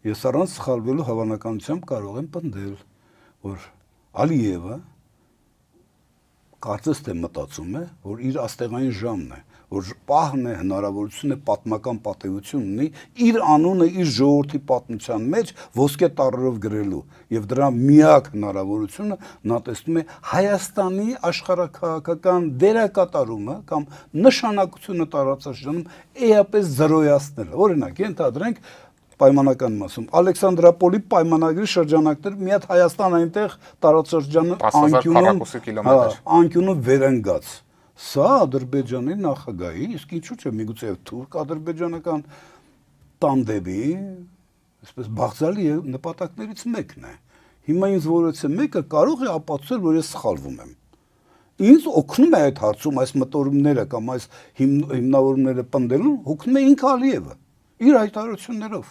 Ես առանց սխալվելու հավանականությամբ կարող եմ պնդել, որ Ալիևը կարծես թե մտածում է, որ իր աստեղային ժամն է, որ պահն է, հնարավորություն է պատմական պատեհություն ունի իր անունը իր ժողովրդի պատմության մեջ ոսկե տառերով գրելու եւ դրա միակ հնարավորությունը նա տեսնում է Հայաստանի աշխարհաքաղաքական դերակատարումը կամ նշանակությունը տարածաշրջանում էապես զրոյացնել։ Օրինակ, ենթադրենք պայմանական մասում Ալեքսանդրապոլի պայմանագրի շրջանակներ մի հատ Հայաստան այնտեղ տարածաշրջանը անկյունում վերընկած։ Սա Ադրբեջանի նախագահի, իսկ ինչու՞ չէ միգուցե թուրք-ադրբեջանական տանդեմի, այսպես բաղձալի նպատակներից մեկն է։ Հիմա ինձ որևէ մեկը կարող է ապացուցել, որ ես սխալվում եմ։ Ինձ օգնում է այդ հարցում այս մտորումները կամ այս հիմնավորումները պնդելուն, օգնում է ինքը Ալիևը իր հայտարարություններով։